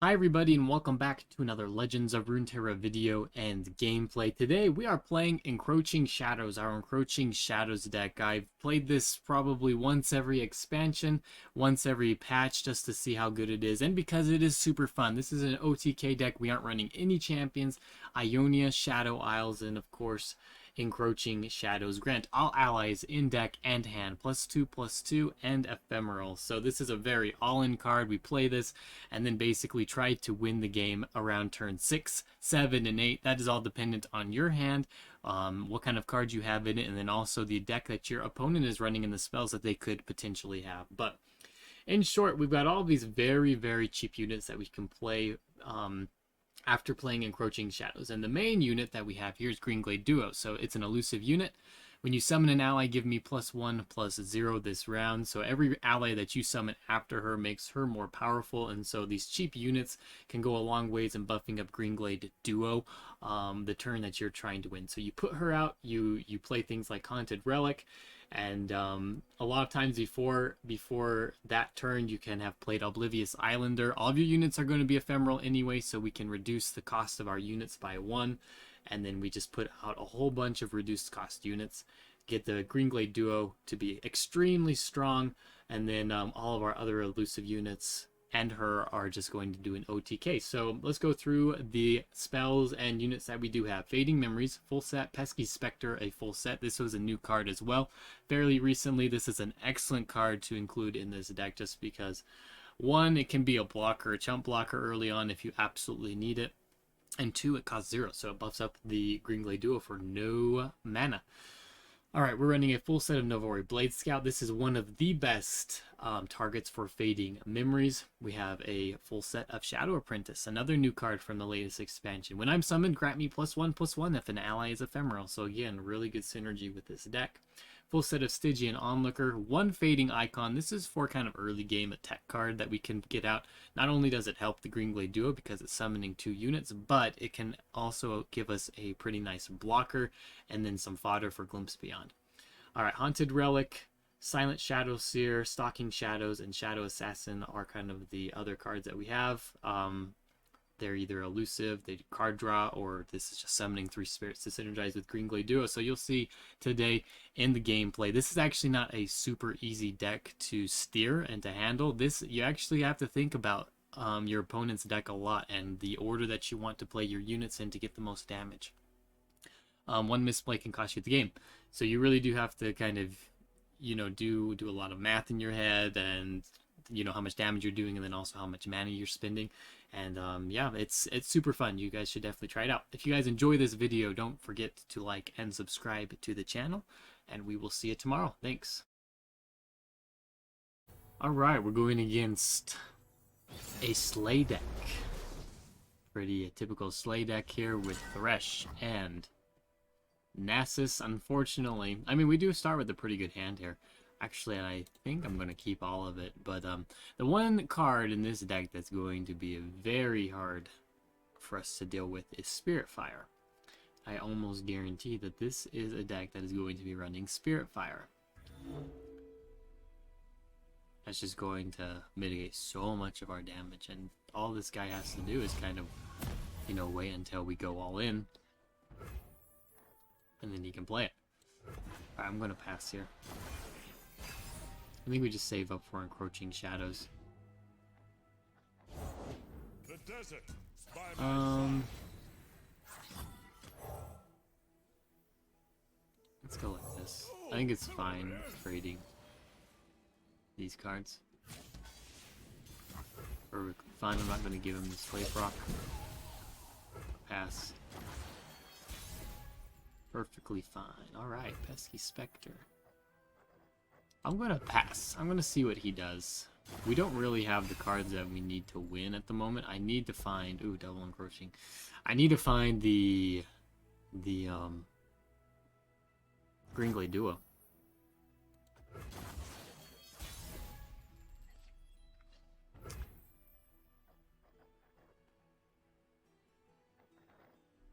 Hi everybody and welcome back to another Legends of Runeterra video and gameplay. Today we are playing Encroaching Shadows, our Encroaching Shadows deck. I've played this probably once every expansion, once every patch just to see how good it is, and because it is super fun. This is an OTK deck. We aren't running any champions, Ionia, Shadow Isles, and of course Encroaching Shadows. Grant all allies in deck and hand +2/+2 and ephemeral. So this is a very all-in card. We play this and then basically try to win the game around turn 6, 7, and 8. That is all dependent on your hand, what kind of cards you have in it, and then also the deck that your opponent is running and the spells that they could potentially have. But in short, we've got all these very, very cheap units that we can play after playing Encroaching Shadows. And the main unit that we have here is Greenglade Duo. So it's an elusive unit. When you summon an ally, give me +1/+0 this round. So every ally that you summon after her makes her more powerful. And so these cheap units can go a long ways in buffing up Greenglade Duo the turn that you're trying to win. So you put her out, you play things like Haunted Relic, and a lot of times before that turn you can have played Oblivious Islander. All of your units are going to be ephemeral anyway, so we can reduce the cost of our units by 1, and then we just put out a whole bunch of reduced cost units, get the Greenglade Duo to be extremely strong, and then all of our other elusive units and her are just going to do an OTK. So let's go through the spells and units that we do have. Fading Memories, full set. Pesky Spectre, a full set. This was a new card as well. Fairly recently, this is an excellent card to include in this deck just because, one, it can be a blocker, a chump blocker early on if you absolutely need it. And 2, it costs 0, so it buffs up the Greenglade Duo for no mana. Alright, we're running a full set of Novori Blade Scout. This is one of the best targets for Fading Memories. We have a full set of Shadow Apprentice, another new card from the latest expansion. When I'm summoned, grant me +1/+1 if an ally is ephemeral. So again, really good synergy with this deck. Full set of Stygian Onlooker, one Fading Icon. This is for kind of early game attack card that we can get out. Not only does it help the Greenglade Duo because it's summoning 2 units, but it can also give us a pretty nice blocker and then some fodder for Glimpse Beyond. Alright, Haunted Relic, Silent Shadow Seer, Stalking Shadows, and Shadow Assassin are kind of the other cards that we have. They're either elusive, they do card draw, or this is just summoning 3 spirits to synergize with Greenglade Duo. So you'll see today in the gameplay, this is actually not a super easy deck to steer and to handle. This, you actually have to think about your opponent's deck a lot and the order that you want to play your units in to get the most damage. One misplay can cost you the game. So you really do have to kind of, do a lot of math in your head and how much damage you're doing and then also how much mana you're spending. And yeah, it's super fun. You guys should definitely try it out. If you guys enjoy this video, don't forget to like and subscribe to the channel, and we will see you tomorrow. Thanks. Alright, we're going against a Slay deck. Pretty typical Slay deck here with Thresh and Nasus. Unfortunately, I mean, we do start with a pretty good hand here. Actually, I think I'm going to keep all of it, but the one card in this deck that's going to be very hard for us to deal with is Spiritfire. I almost guarantee that this is a deck that is going to be running Spiritfire. That's just going to mitigate so much of our damage, and all this guy has to do is kind of, wait until we go all in, and then he can play it. Alright, I'm going to pass here. I think we just save up for Encroaching Shadows. The desert let's go like this. I think it's fine trading these cards. Or fine, I'm not going to give him the Slave Rock. Pass. Perfectly fine. Alright, Pesky Spectre. I'm going to pass. I'm going to see what he does. We don't really have the cards that we need to win at the moment. I need to find... Ooh, double encroaching. I need to find the Greenglade Duo.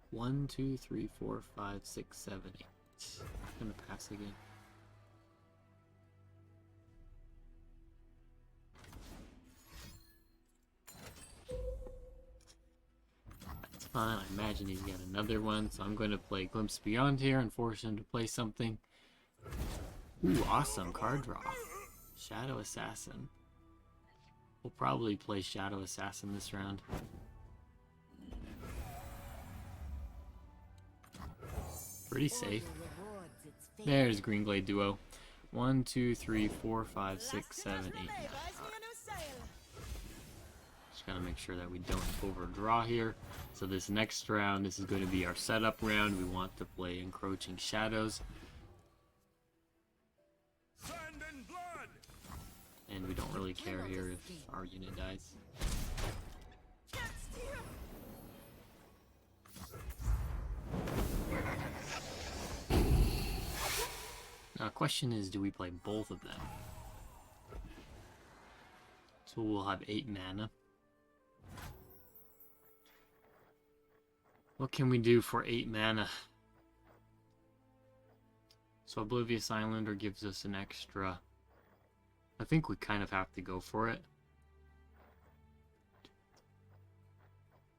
One, two, three, four, 5, 6, 7, 8. I'm going to pass again. fine. I imagine he's got another one, so I'm going to play Glimpse Beyond here and force him to play something. Ooh, awesome card draw. Shadow Assassin. We'll probably play Shadow Assassin this round. Pretty safe. There's Greenglade Duo. 1, 2, 3, 4, 5, 6, 7, 8, 9. Just gotta make sure that we don't overdraw here. So this next round, this is going to be our setup round. We want to play Encroaching Shadows. And we don't really care here if our unit dies. Now the question is, do we play both of them? So we'll have 8 mana. What can we do for 8 mana? So Oblivious Islander gives us an extra. I think we kind of have to go for it.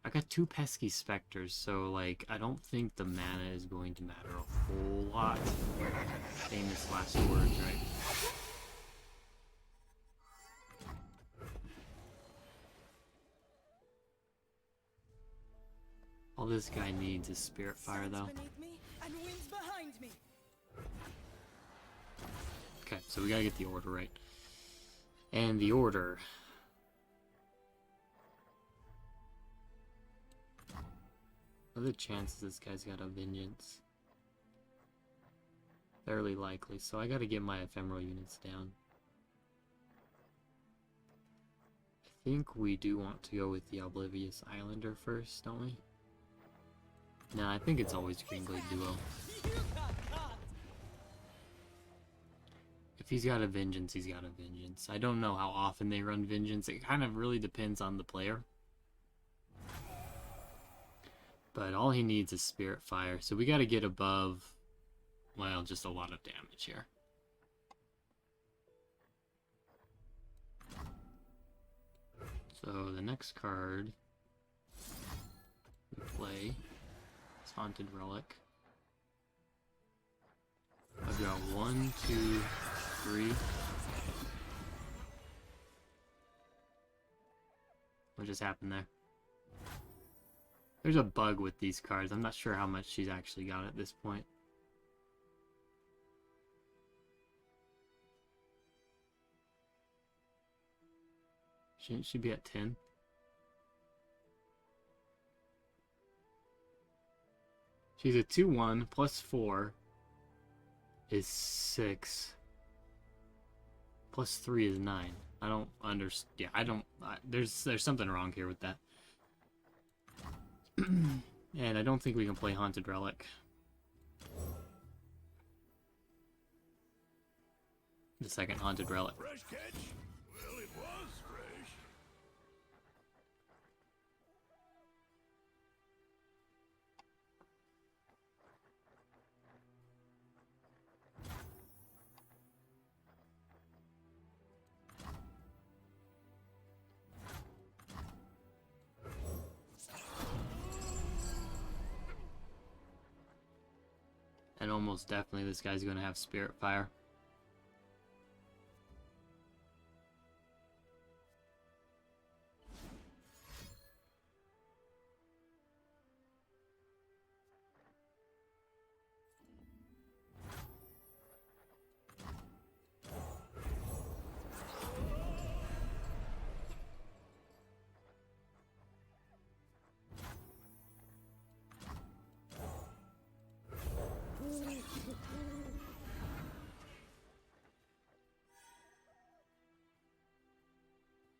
I got 2 pesky specters, so like I don't think the mana is going to matter a whole lot. Famous last words, right? All this guy needs is Spirit Fire, though. Okay, so we gotta get the order right. And the order. What are the chances this guy's got a Vengeance? Fairly likely, so I gotta get my ephemeral units down. I think we do want to go with the Oblivious Islander first, don't we? Nah, I think it's always Greenglade Duo. If he's got a Vengeance, he's got a Vengeance. I don't know how often they run Vengeance. It kind of really depends on the player. But all he needs is Spirit Fire. So we got to get above, well, just a lot of damage here. So the next card we play is Haunted Relic. I've got 1, 2, 3. What just happened there? There's a bug with these cards. I'm not sure how much she's actually got at this point. Shouldn't she be at 10? She's a 2/1 plus 4 is 6. Plus 3 is 9. I don't understand. Yeah, I don't. There's something wrong here with that. And I don't think we can play Haunted Relic. The second Haunted Relic. Fresh catch? Well, it was fresh. And almost definitely this guy's going to have Spirit Fire.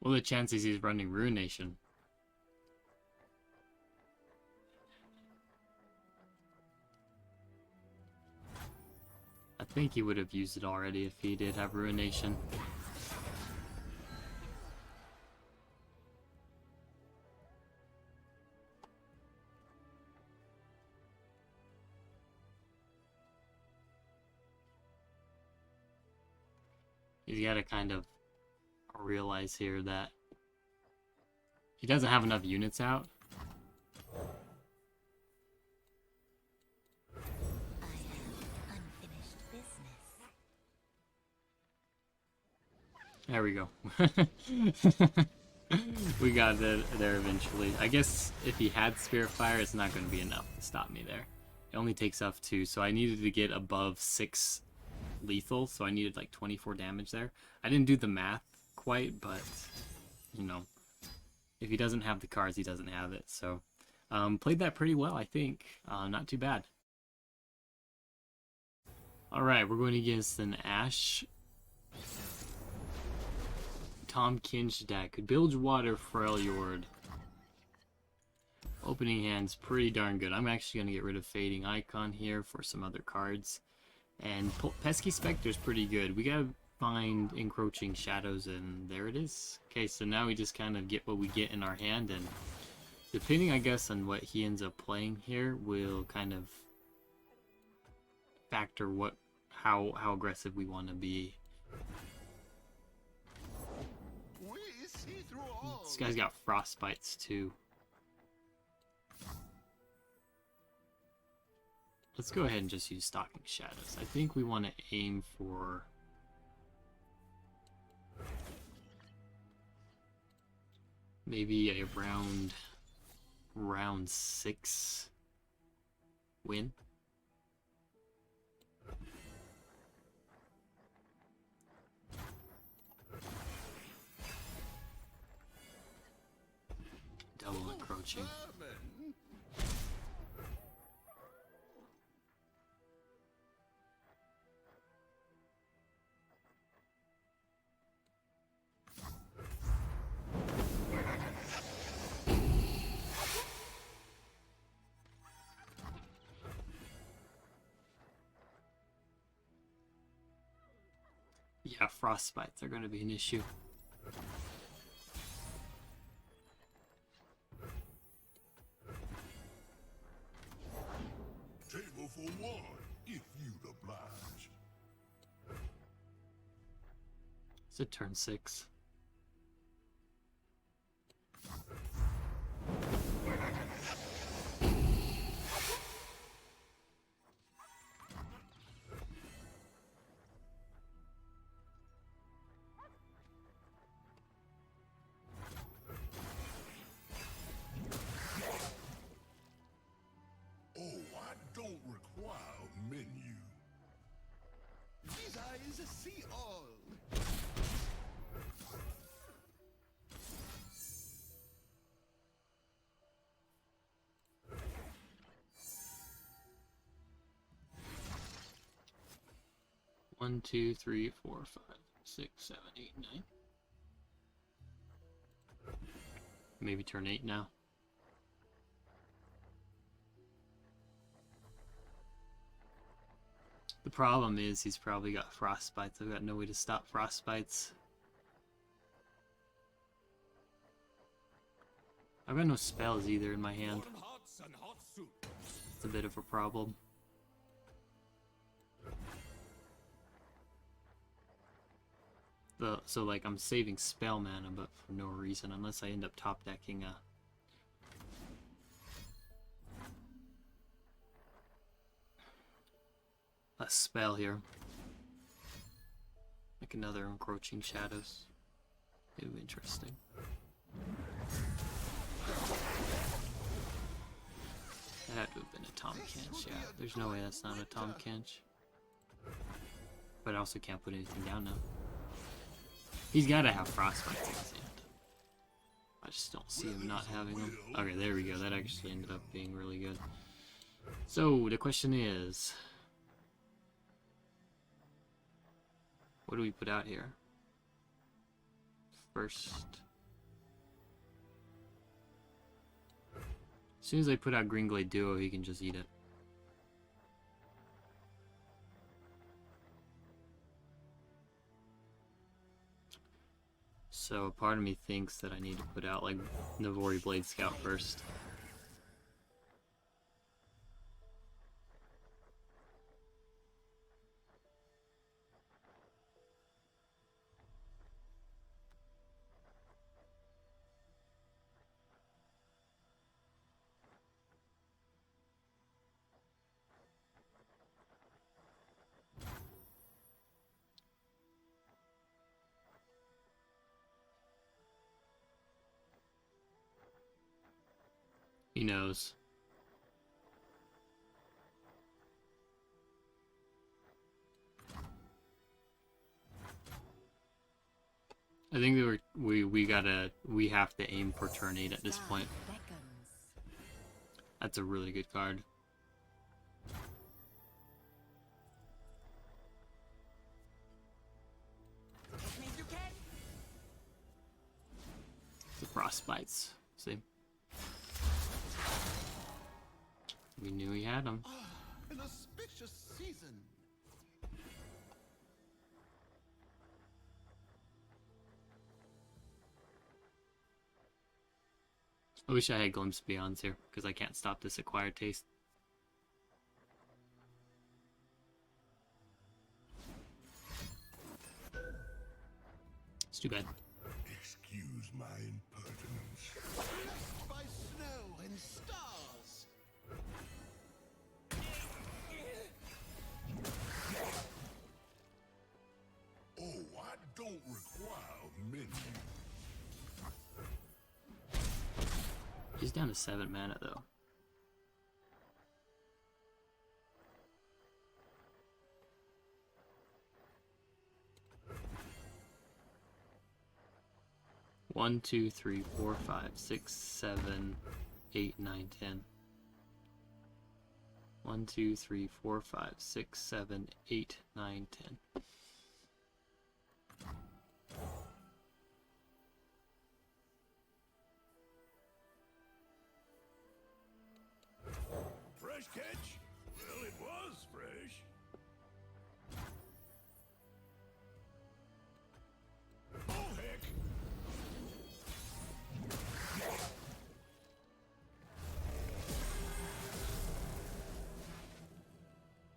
What are the chances he's running Ruination? I think he would have used it already if he did have Ruination. He's got to kind of realize here that he doesn't have enough units out. There we go. We got it there eventually. I guess if he had Spirit Fire, it's not going to be enough to stop me there. It only takes off 2, so I needed to get above 6 lethal, so I needed like 24 damage there. I didn't do the math quite, but, you know, if he doesn't have the cards, he doesn't have it. So, played that pretty well, I think. Not too bad. Alright, we're going against an Ashe Tom Kinch deck. Bilge Water, Freljord. Opening hand's pretty darn good. I'm actually going to get rid of Fading Icon here for some other cards. And Pesky Spectre's pretty good. We gotta find Encroaching Shadows, and there it is. Okay, so now we just kind of get what we get in our hand, and depending, I guess, on what he ends up playing here, will kind of factor how aggressive we want to be. This guy's got Frostbites too. Let's go ahead and just use Stalking Shadows. I think we want to aim for maybe a round 6 win. Double encroaching. Yeah, frostbites are going to be an issue. Table for one, if you'd oblige. It's a turn 6. Don't require a menu. These eyes see all. One, 2, 3, 4, 5, 6, 7, 8, 9. Maybe turn 8 now. The problem is he's probably got frostbites. I've got no way to stop frostbites. I've got no spells either in my hand. It's a bit of a problem. So like I'm saving spell mana, but for no reason, unless I end up top decking a spell here, like another Encroaching Shadows. It would be interesting. That had to have been a Tom Kench, yeah. There's no way that's not a Tom Kench. But I also can't put anything down now. He's gotta have frostbites in his hand. I just don't see him not having them. Okay, there we go. That actually ended up being really good. So, the question is, what do we put out here? First. As soon as I put out Greenglade Duo, he can just eat it. So, a part of me thinks that I need to put out, like, Navori Blade Scout first. He knows. I think we have to aim for turn 8 at this point. That's a really good card. The frostbites. See? We knew he had them. An auspicious season. I wish I had Glimpse Beyonds here, because I can't stop this acquired taste. It's too bad. Excuse my impertinence. By snow and stars. Oh, I don't require many. He's down to 7 mana though. One, 2, 3, 4, 5, 6, 7, 8, 9, 10. 1, 2, 3, 4, 5, 6, 7, 8, 9, 10. Fresh catch? Well, it was fresh. Oh, heck.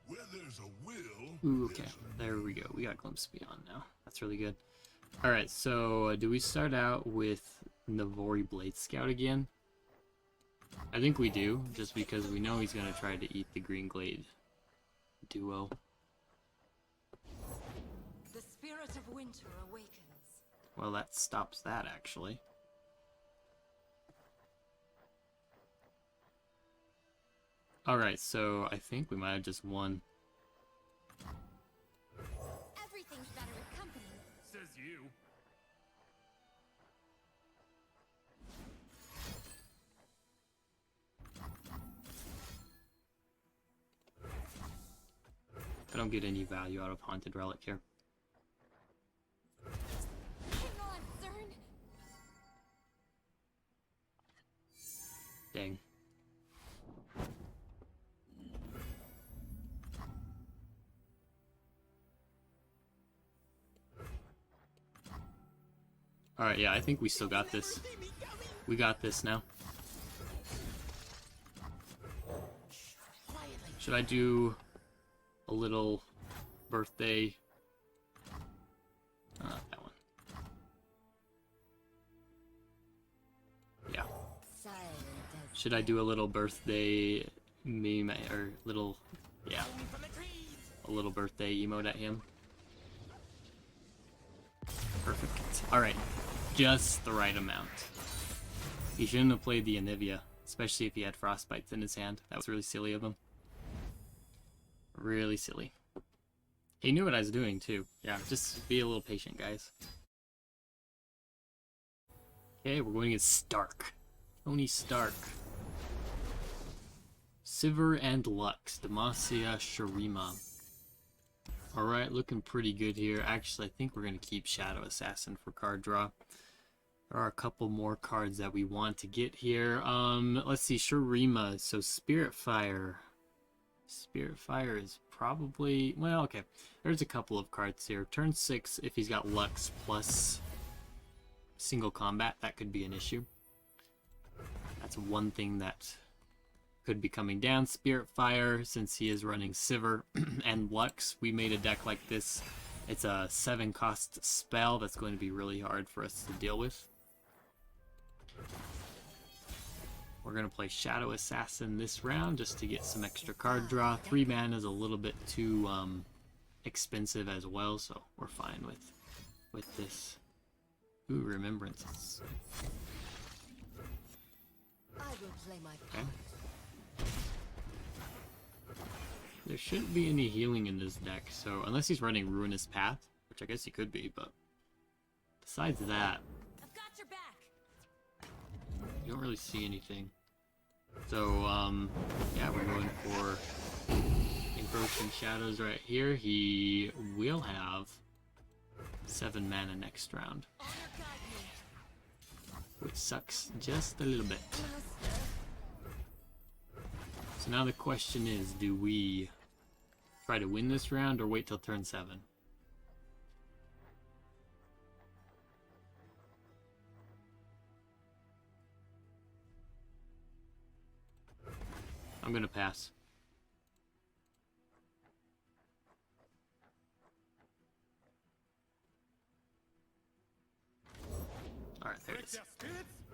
Where there's a will. Ooh, okay. There we go. We got Glimpse Beyond now. That's really good. Alright, so do we start out with Navori Blade Scout again? I think we do, just because we know he's going to try to eat the Green Glade duo. The spirit of winter awakens. Well, that stops that, actually. Alright, so I think we might have just won. Everything's better with company. Says you. I don't get any value out of Haunted Relic here. Hang on, Zern. Dang. Alright, yeah, I think we still got this. We got this now. Should I do a little birthday? Not that one. Yeah. Should I do a little birthday meme or little, yeah, a little birthday emote at him? Perfect. Alright, just the right amount. He shouldn't have played the Anivia, especially if he had Frostbites in his hand. That was really silly of him. Really silly. He knew what I was doing too. Yeah, just be a little patient, guys. Okay, we're going against Stark. Tony Stark. Sivir and Lux. Demacia, Shurima. Alright, looking pretty good here. Actually, I think we're going to keep Shadow Assassin for card draw. There are a couple more cards that we want to get here. Let's see, Shurima. So Spirit Fire. Spirit Fire is probably... Well, okay. There's a couple of cards here. Turn 6, if he's got Lux plus single combat, that could be an issue. That's one thing that could be coming down. Spirit Fire, since he is running Sivir and Lux, we made a deck like this. It's a 7-cost spell that's going to be really hard for us to deal with. We're going to play Shadow Assassin this round just to get some extra card draw. 3 mana is a little bit too expensive as well, so we're fine with this. Ooh, Remembrances. I will play my Okay. part. There shouldn't be any healing in this deck, so unless he's running Ruinous Path, which I guess he could be, but besides that, I've got your back. you don't really see anything. So, yeah, we're going for Encroaching Shadows right here. He will have 7 mana next round, Honor guide me. which sucks just a little bit. Master. So now the question is, do we try to win this round or wait till turn 7? I'm gonna pass. Alright, there it is.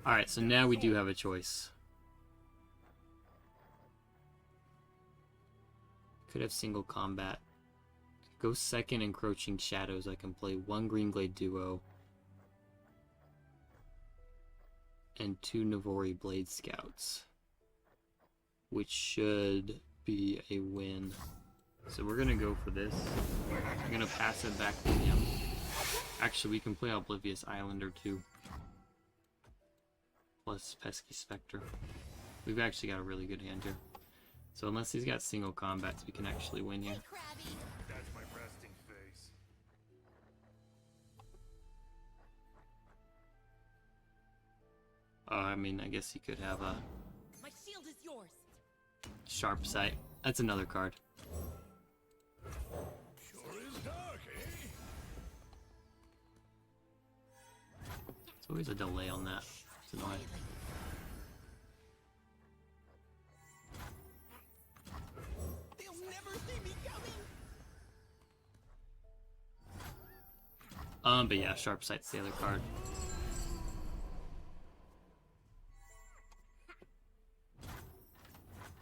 Alright, so now we do have a choice. Could have single combat. Go second Encroaching Shadows. I can play 1 Green Glade Duo and 2 Navori Blade Scouts, which should be a win. So we're gonna go for this. I'm gonna pass it back to him. Actually, we can play Oblivious Islander too. Plus Pesky Spectre. We've actually got a really good hand here. So unless he's got single combats, we can actually win here. Hey, Krabby. That's my resting face. I mean, I guess he could have a My shield is yours. Sharp Sight. That's another card. Sure is dark, eh? There's always a delay on that. It's annoying. They'll never see me coming. But yeah, Sharp Sight's the other card.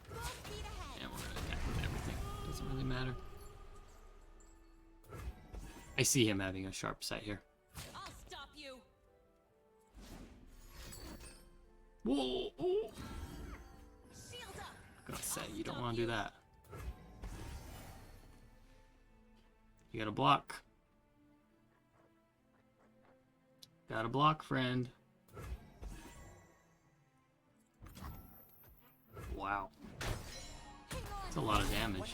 Full speed ahead. And we're gonna attack with everything. Doesn't really matter. I see him having a Sharp Sight here. I'll stop you. Whoa! Oh. Shield up. Gonna say, you don't want to do that. You gotta block. Gotta block, friend. Wow. Hang on. That's a lot of damage.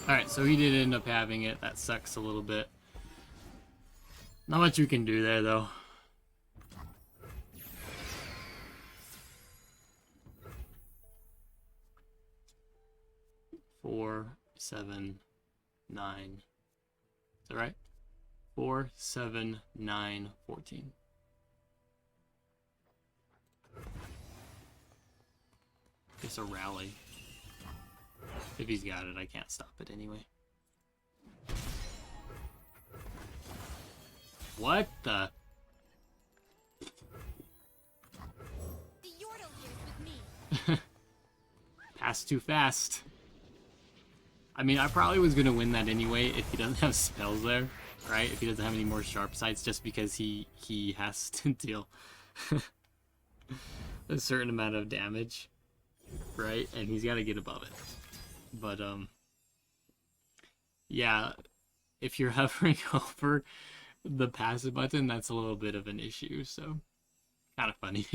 Alright, so he did end up having it. That sucks a little bit. Not much you can do there, though. Four, 7, 9. Is that right? 4, 7, 9, 14. It's a rally. If he's got it, I can't stop it anyway. What the? The Yordle here's with me. Pass too fast. I mean, I probably was going to win that anyway if he doesn't have spells there, right? If he doesn't have any more sharp sights, just because he has to deal a certain amount of damage, right? And he's got to get above it. But, yeah, if you're hovering over the passive button, that's a little bit of an issue, so kind of funny.